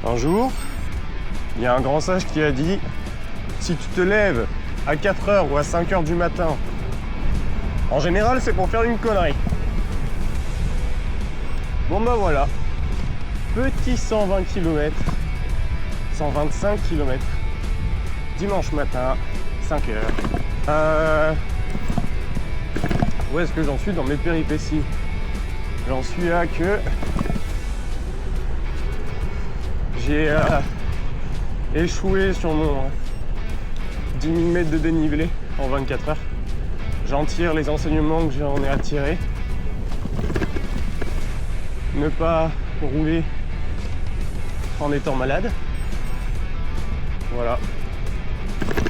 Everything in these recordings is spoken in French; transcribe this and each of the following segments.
Un jour, il y a un grand sage qui a dit « Si tu te lèves à 4h ou à 5h du matin, en général, c'est pour faire une connerie. » Bon bah voilà, petit 120 km, 125 km, dimanche matin, 5h. Où est-ce que j'en suis dans mes péripéties? J'en suis à que j'ai échoué sur mon 10 000 mètres de dénivelé en 24 heures. J'en tire les enseignements que j'en ai à tirer. Ne pas rouler en étant malade. Voilà.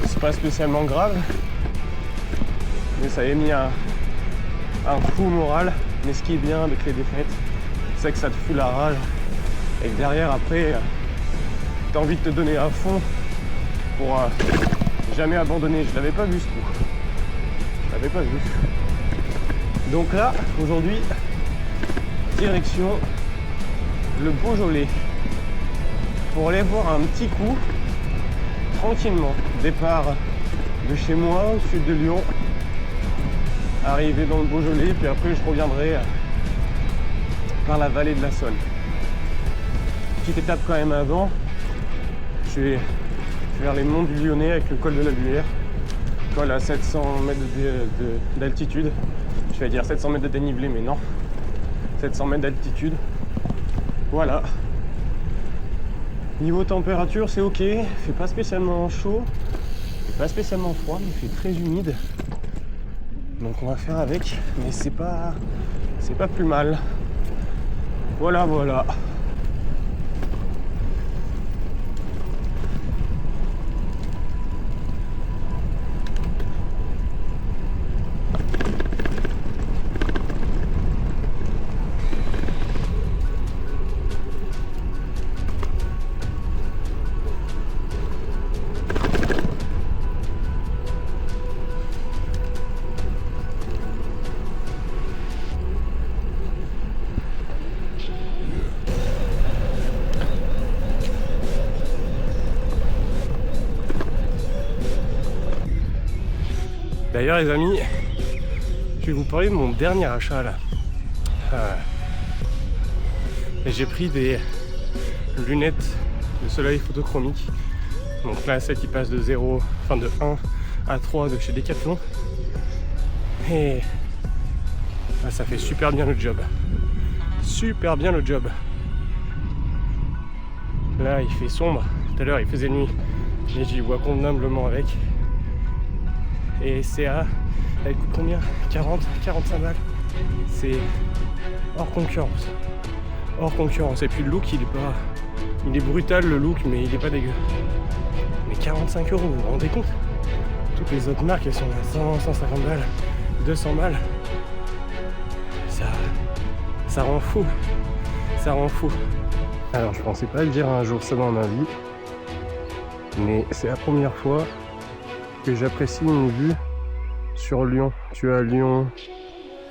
C'est pas spécialement grave, mais ça a mis un coup moral. Mais ce qui est bien avec les défaites, c'est que ça te fout la rage et que derrière après t'as envie de te donner à fond pour jamais abandonner. Je l'avais pas vu ce coup. Je l'avais pas vu. Donc là, aujourd'hui, direction le Beaujolais pour aller voir un petit coup tranquillement. Départ de chez moi au sud de Lyon, arrivé dans le Beaujolais, puis après je reviendrai par la vallée de la Saône. Petite étape quand même avant, je vais vers les monts du Lyonnais avec le col de la Buère, col à 700 mètres d'altitude. Je vais dire 700 mètres de dénivelé, mais non, 700 mètres d'altitude. Voilà. Niveau température, c'est ok, il fait pas spécialement chaud, il fait pas spécialement froid, mais il fait très humide. Donc on va faire avec, mais c'est pas plus mal. Voilà. D'ailleurs les amis, je vais vous parler de mon dernier achat là. Et j'ai pris des lunettes de soleil photochromique. Donc là celle qui passe de 1 à 3 de chez Decathlon. Et là, ça fait super bien le job. Super bien le job. Là il fait sombre, tout à l'heure il faisait nuit. Et j'y vois convenablement avec. Et c'est elle coûte combien? 45 balles. C'est hors concurrence. Hors concurrence. Et puis le look, il est brutal le look, mais il est pas dégueu. Mais 45 €, vous vous rendez compte? Toutes les autres marques, elles sont à 100, 150 balles, 200 balles. Ça rend fou. Ça rend fou. Alors, je pensais pas le dire un jour ça dans ma vie, mais c'est la première fois que j'apprécie une vue sur Lyon. Tu as Lyon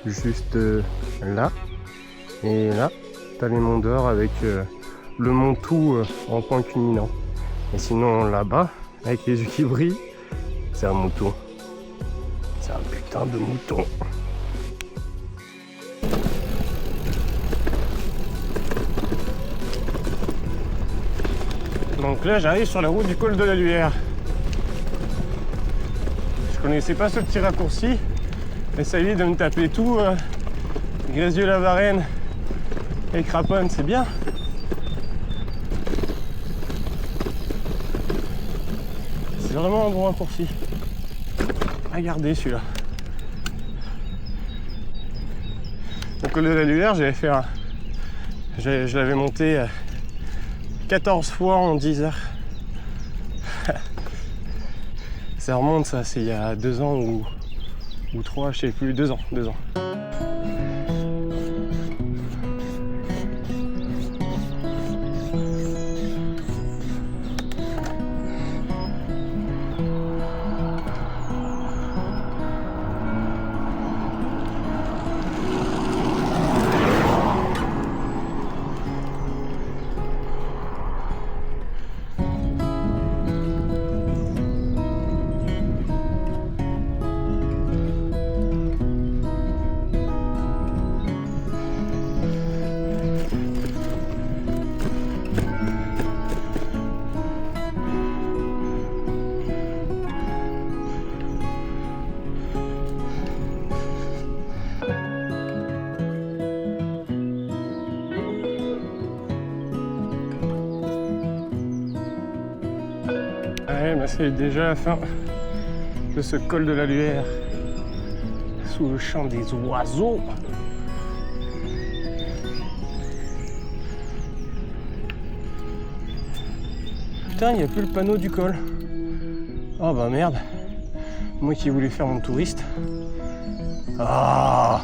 juste là, et là tu as les monts d'Or avec le mont Tout en point culminant. Et sinon là-bas, avec les yeux qui brillent, c'est un mouton. C'est un putain de mouton. Donc là j'arrive sur la route du col de la Luère. Je connaissais pas ce petit raccourci, et ça évite de me taper tout Grézieux-la-Varenne et Craponne, c'est bien. C'est vraiment un bon raccourci à garder celui-là. Au col de la Luère, j'avais fait je l'avais monté 14 fois en 10 heures. Ça remonte, ça, c'est il y a 2 ans ou 3, je sais plus, 2 ans. Ouais, bah c'est déjà la fin de ce col de la Luère, sous le chant des oiseaux. Putain, il n'y a plus le panneau du col. Oh bah merde. Moi qui voulais faire mon touriste. Ah.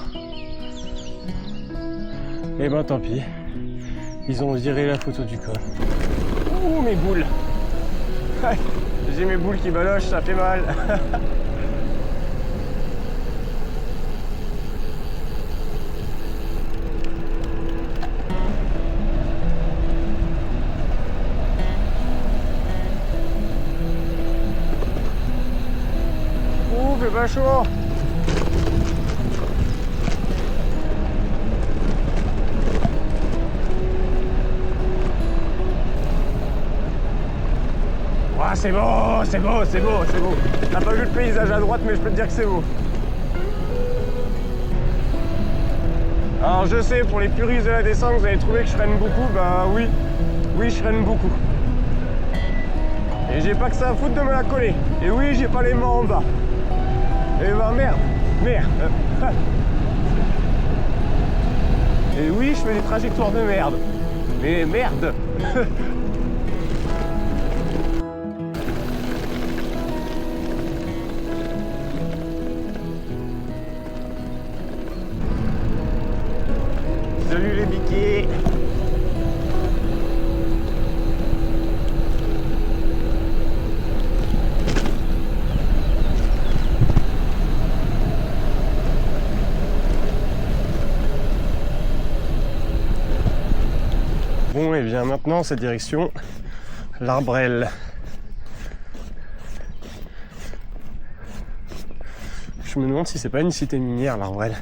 Et ben tant pis. Ils ont viré la photo du col. Ouh mes boules. J'ai mes boules qui balochent, ça fait mal. Ouh, c'est pas chaud. Ah, c'est beau, c'est beau, c'est beau, c'est beau. T'as pas vu le paysage à droite, mais je peux te dire que c'est beau. Alors je sais, pour les puristes de la descente, vous allez trouver que je freine beaucoup. Bah oui, oui, je freine beaucoup. Et j'ai pas que ça à foutre de me la coller. Et oui, j'ai pas les mains en bas. Et bah merde, merde. Et oui, je fais des trajectoires de merde. Mais merde. Salut les biquets. Bon, et bien maintenant, cette direction, l'Arbrelle. Je me demande si c'est pas une cité minière, l'Arbrelle.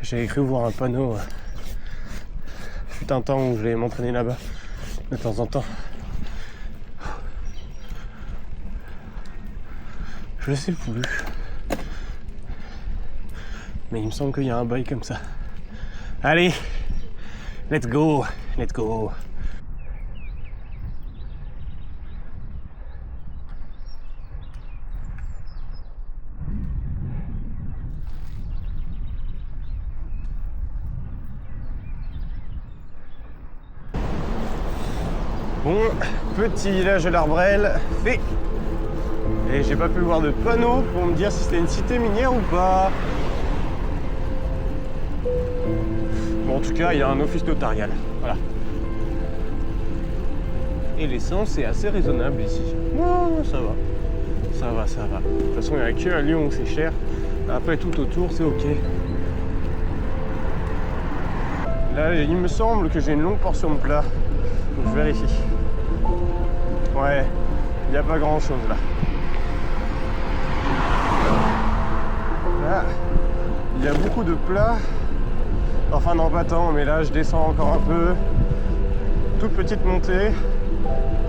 J'avais cru voir un panneau. Fut un temps où j'allais m'entraîner là-bas, de temps en temps. Je sais plus. Mais il me semble qu'il y a un bail comme ça. Allez, let's go, let's go. Bon, petit village de l'Arbrelle fait. Et j'ai pas pu voir de panneau pour me dire si c'était une cité minière ou pas. Bon, en tout cas, il y a un office notarial. Voilà. Et l'essence est assez raisonnable ici. Ouais, ça va. Ça va, ça va. De toute façon, il n'y a que à Lyon où c'est cher. Après, tout autour, c'est ok. Là, il me semble que j'ai une longue portion de plat. Donc, je vérifie. Ouais, il n'y a pas grand chose là. Là, il y a beaucoup de plats. Enfin non, pas tant, mais là je descends encore un peu. Toute petite montée.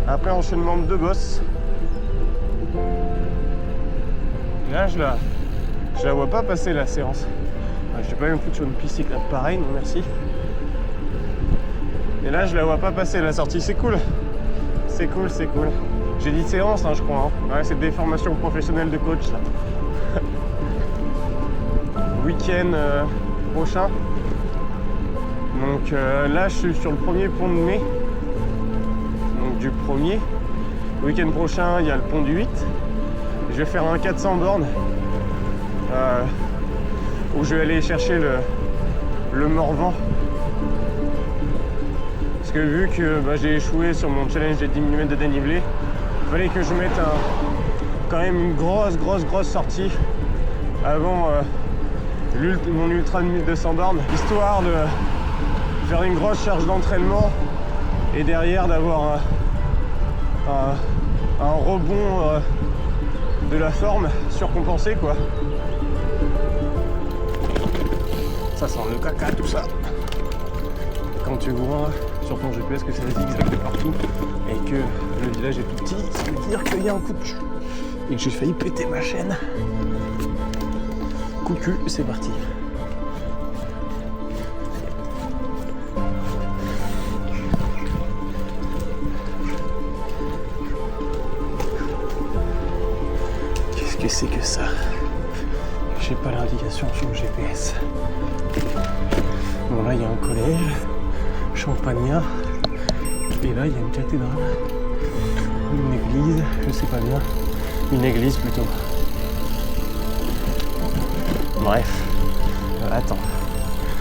Après enchaînement de 2 bosses. Là je la vois pas passer la séance. Je vais pas me foutre sur une piste cyclable pareil, non merci. Et là je la vois pas passer la sortie, c'est cool. C'est cool, c'est cool. J'ai dit séance, hein, je crois. Hein. Ouais, c'est des formations professionnelles de coach, ça. Week-end prochain. Donc là, je suis sur le premier pont de mai. Donc du 1er. Le week-end prochain, il y a le pont du 8. Je vais faire un 400 bornes. Où je vais aller chercher le Morvan. Parce que vu que j'ai échoué sur mon challenge des 10 mm de dénivelé, il fallait que je mette quand même une grosse sortie avant mon ultra de 1200 bornes, histoire de faire une grosse charge d'entraînement et derrière d'avoir un rebond de la forme surcompensé quoi. Ça sent le caca tout ça. Quand tu vois sur ton GPS que c'est des zigzags de partout et que le village est tout petit, ça veut dire qu'il y a un coup de cul et que j'ai failli péter ma chaîne. Coup de cul, c'est parti. que c'est que ça? J'ai pas l'indication sur le GPS. Bon là il y a un collège, Champagnat, et là il y a une cathédrale, une église, je sais pas bien, une église plutôt. Bref, attends,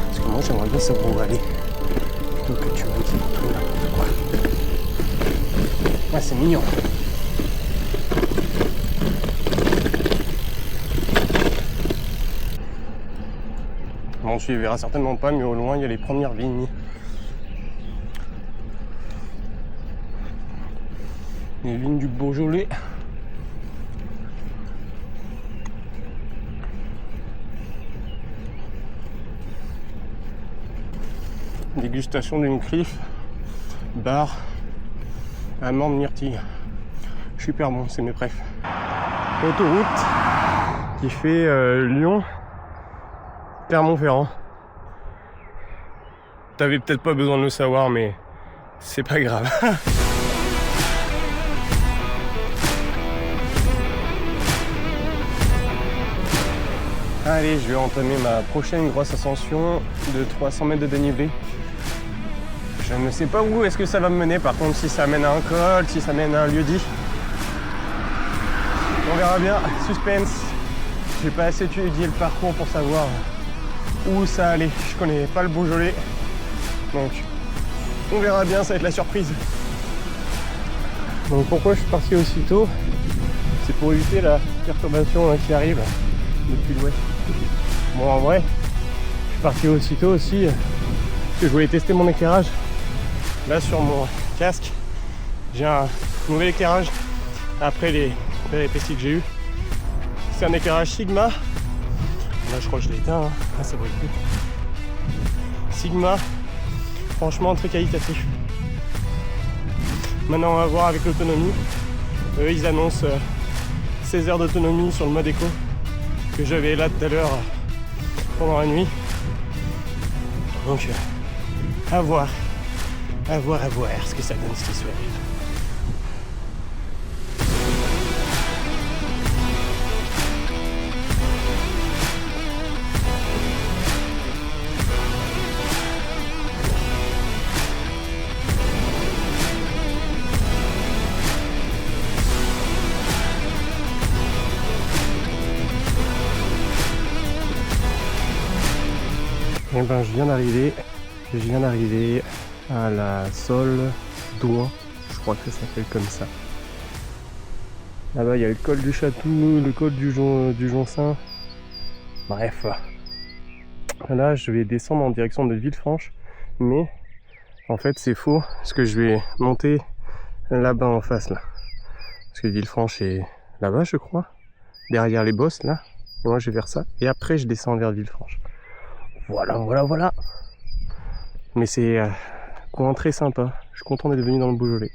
parce que moi j'aimerais bien savoir où aller, plutôt que tu me dis tout n'importe quoi. Ah c'est mignon. Bon, tu les verras certainement pas, mais au loin, il y a les premières vignes. Les vignes du Beaujolais. Dégustation d'une Cliff, bar, amande myrtille. Super bon, c'est mes préfs. Autoroute qui fait Lyon. Clermont-Ferrand. T'avais peut-être pas besoin de le savoir, mais c'est pas grave. Allez, je vais entamer ma prochaine grosse ascension de 300 mètres de dénivelé. Je ne sais pas où est-ce que ça va me mener, par contre, si ça mène à un col, si ça mène à un lieu-dit. On verra bien, suspense. J'ai pas assez étudié le parcours pour savoir où ça allait. Je connais pas le Beaujolais, donc on verra bien, ça va être la surprise. Donc pourquoi je suis parti aussitôt? C'est pour éviter la perturbation qui arrive depuis l'ouest. Bon, en vrai, je suis parti aussitôt aussi parce que je voulais tester mon éclairage. Là sur mon casque, j'ai un nouvel éclairage après les péripéties que j'ai eues. C'est un éclairage Sigma. Là je crois que je l'ai éteint, hein. Ah, ça brille plus. Sigma, franchement très qualitatif. Maintenant on va voir avec l'autonomie. Eux ils annoncent 16 heures d'autonomie sur le mode éco que j'avais là tout à l'heure pendant la nuit. Donc à voir ce que ça donne cette soirée. Et ben je viens d'arriver à la Sole d'Ouin, je crois que ça s'appelle comme ça. Là-bas il y a le col du Château, le col du Jonsin. Bref. Là je vais descendre en direction de Villefranche, mais en fait c'est faux, parce que je vais monter là-bas en face là. Parce que Villefranche est là-bas je crois, derrière les bosses là. Et moi je vais vers ça, et après je descends vers Villefranche. Voilà. Mais c'est coin très sympa. Je suis content d'être venu dans le Beaujolais.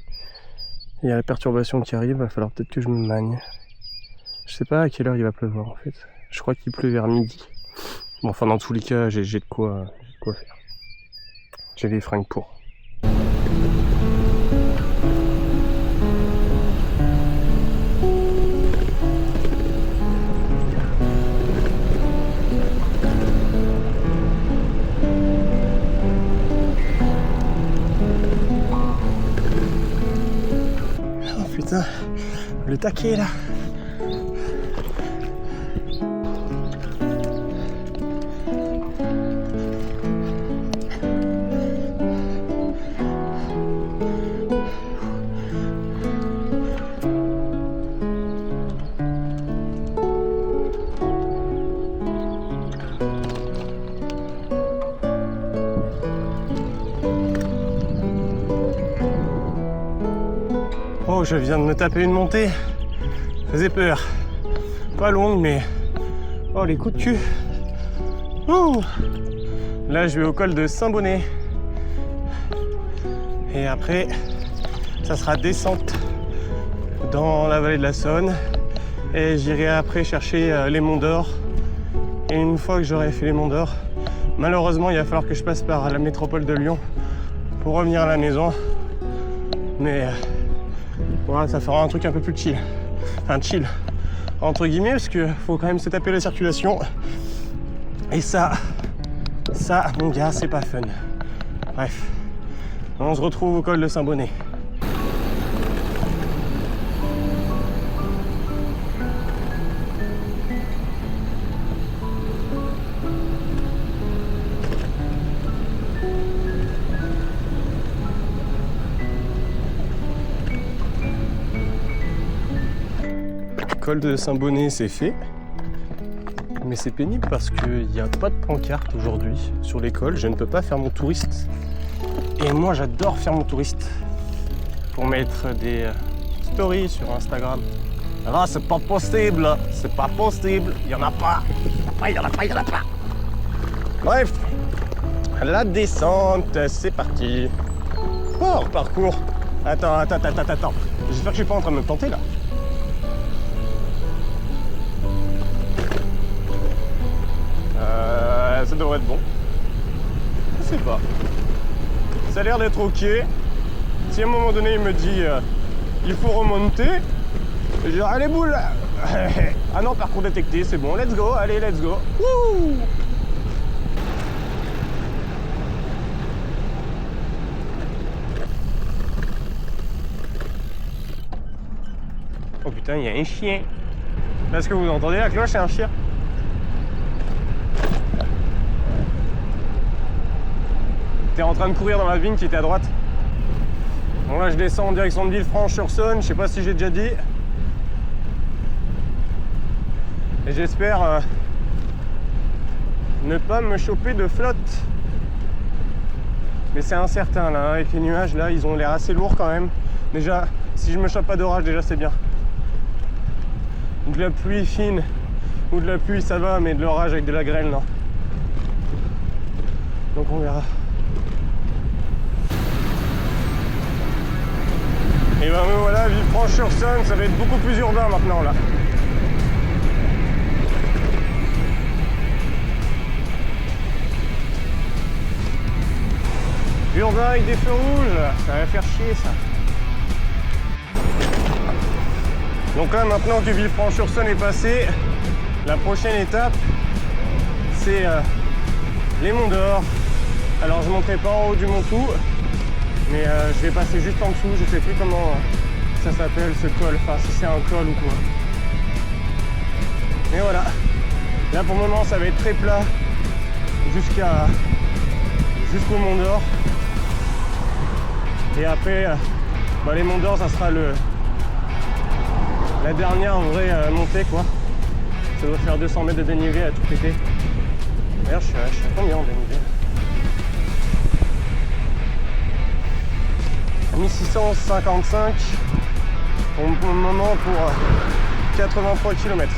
Il y a la perturbation qui arrive, il va falloir peut-être que je me magne. Je sais pas à quelle heure il va pleuvoir en fait. Je crois qu'il pleut vers midi. Bon, enfin dans tous les cas, j'ai de quoi faire. J'ai les fringues pour. Putain, le taquet là. Oh, je viens de me taper une montée. Ça faisait peur. Pas longue, mais... Oh, les coups de cul. Ouh. Là, je vais au col de Saint-Bonnet. Et après, ça sera descente dans la vallée de la Saône. Et j'irai après chercher les Monts d'Or. Et une fois que j'aurai fait les Monts d'Or, malheureusement, il va falloir que je passe par la métropole de Lyon pour revenir à la maison. Mais... voilà, ça fera un truc un peu plus chill. Enfin chill. entre guillemets, parce qu'il faut quand même se taper la circulation. Et ça, mon gars, c'est pas fun. Bref, on se retrouve au col de Saint-Bonnet. Col de Saint-Bonnet, c'est fait. Mais c'est pénible parce qu'il n'y a pas de pancarte aujourd'hui sur l'école. Je ne peux pas faire mon touriste. Et moi, j'adore faire mon touriste pour mettre des stories sur Instagram. Ah, c'est pas possible, c'est pas possible. Il n'y en a pas. Il n'y en a pas. Bref, la descente, c'est parti. Oh, parcours. Attends. J'espère que je suis pas en train de me planter là. Ça devrait être bon. Je sais pas. Ça a l'air d'être ok. Si à un moment donné il me dit il faut remonter, je dis allez boule. Ah non, parcours détecté, c'est bon, let's go, allez, let's go. Wouh. Oh putain, il y a un chien. Est-ce que vous entendez la cloche, c'est un chien? T'es en train de courir dans la vigne qui était à droite. Bon là je descends en direction de Villefranche-sur-Saône, je sais pas si j'ai déjà dit. Et j'espère ne pas me choper de flotte. Mais c'est incertain là, avec les nuages là, ils ont l'air assez lourds quand même. Déjà, si je me chope pas d'orage, déjà c'est bien. De la pluie fine ou de la pluie ça va, mais de l'orage avec de la grêle non. Donc on verra. Et ben voilà, Villefranche-sur-Saône, ça va être beaucoup plus urbain maintenant là. Urbain avec des feux rouges, ça va faire chier ça. Donc là maintenant que Villefranche-sur-Saône est passé, la prochaine étape c'est les Monts d'Or. Alors je ne monterai pas en haut du Montou, mais je vais passer juste en dessous, je sais plus comment ça s'appelle ce col, enfin si c'est un col ou quoi. Mais voilà, là pour le moment ça va être très plat jusqu'au Mont d'Or. Et après, les Monts d'Or ça sera la dernière vraie montée quoi. Ça doit faire 200 mètres de dénivelé à tout péter. D'ailleurs je suis à combien en dénivelé? 1655 pour le moment pour 83 km.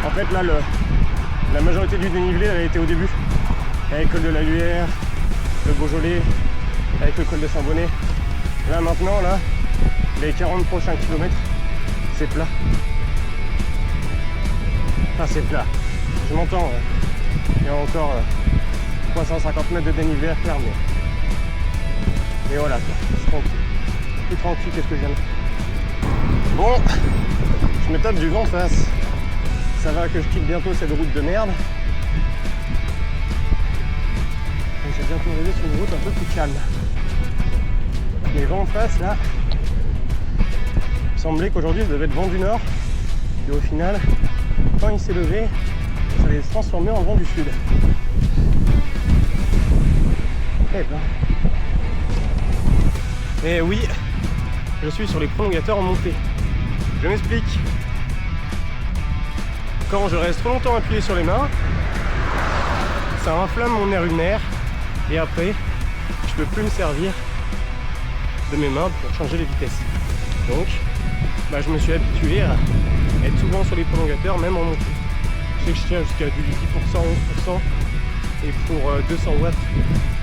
En fait là la majorité du dénivelé elle a été au début. Avec le col de la Luère, le Beaujolais, avec le col de Saint-Bonnet. Là maintenant là, les 40 prochains kilomètres, c'est plat. Enfin c'est plat. Je m'entends, il y a encore 350 mètres de dénivelé à faire, mais voilà quoi, c'est tranquille. Plus tranquille qu'est-ce que j'aime. Bon, je me tape du vent face. Ça va que je quitte bientôt cette route de merde. Et je vais bientôt arriver sur une route un peu plus calme. Les vents en face là, il semblait qu'aujourd'hui ça devait être vent du nord. Et au final, quand il s'est levé, ça allait se transformer en vent du sud. Eh ben. Et oui, je suis sur les prolongateurs en montée. Je m'explique. Quand je reste trop longtemps appuyé sur les mains, ça inflamme mon nerf ulnaire et après, je peux plus me servir de mes mains pour changer les vitesses. Donc, je me suis habitué à être souvent sur les prolongateurs, même en montée. Je sais que je tiens jusqu'à du 10%, 11% et pour 200 watts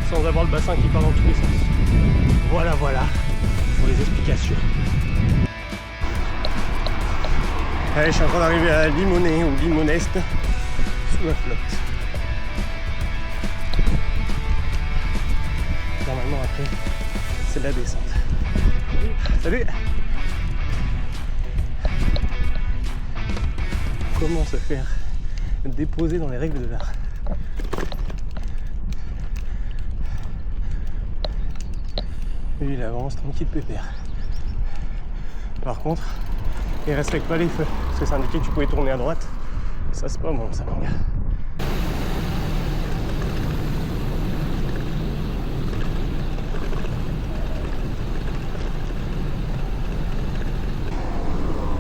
sans avoir le bassin qui part dans tous les sens. Voilà pour les explications. Allez, je suis en train d'arriver à Limonest ou Limonest sous la flotte. Normalement après c'est de la descente. Salut. comment se faire déposer dans les règles de l'art. Lui il avance tranquille pépère. Par contre, il respecte pas les feux, parce que ça indiquait que tu pouvais tourner à droite. Ça c'est pas bon ça mon gars.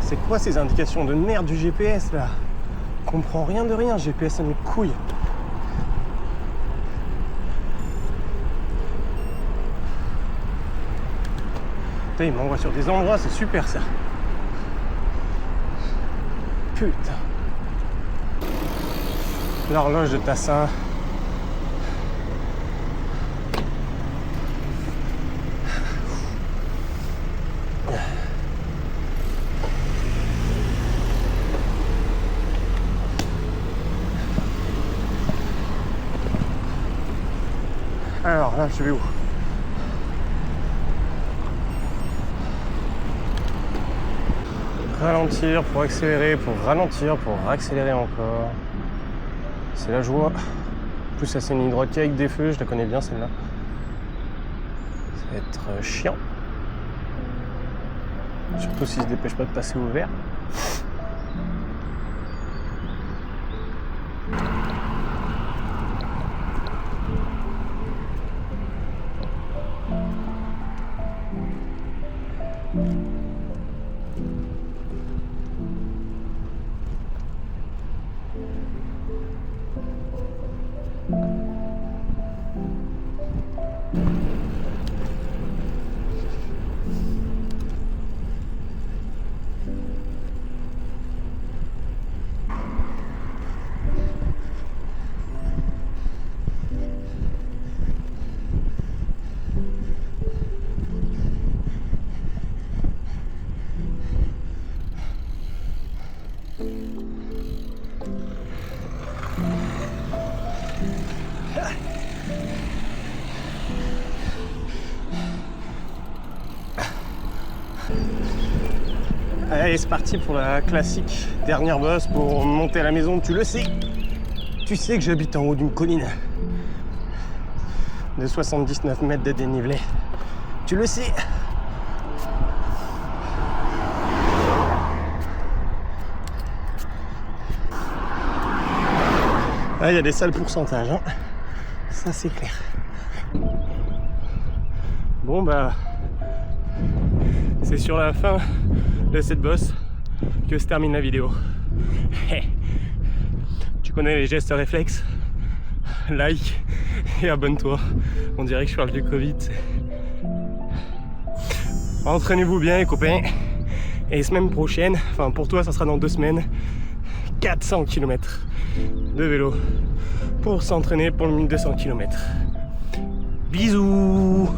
C'est quoi ces indications de merde du GPS là? Je comprends rien de rien, GPS à mes couilles. Putain, il m'envoie sur des endroits, c'est super ça. Putain. L'horloge de Tassin. Alors là, je vais où? Ralentir pour accélérer, pour ralentir, pour accélérer encore. C'est la joie. En plus, ça c'est une ligne droite avec des feux, je la connais bien celle-là. Ça va être chiant. Surtout s'il se dépêche pas de passer au vert. Allez, c'est parti pour la classique dernière bosse pour monter à la maison. Tu le sais, tu sais que j'habite en haut d'une colline de 79 mètres de dénivelé. Tu le sais. Ah, il y a des sales pourcentages, hein. Ça c'est clair. Bon bah, c'est sur la fin de cette bosse que se termine la vidéo. Tu connais les gestes réflexes, like et abonne-toi. On dirait que je parle du Covid. Entraînez-vous bien les copains. Et semaine prochaine, enfin pour toi ça sera dans 2 semaines, 400 km de vélo pour s'entraîner pour le 1200 km. Bisous.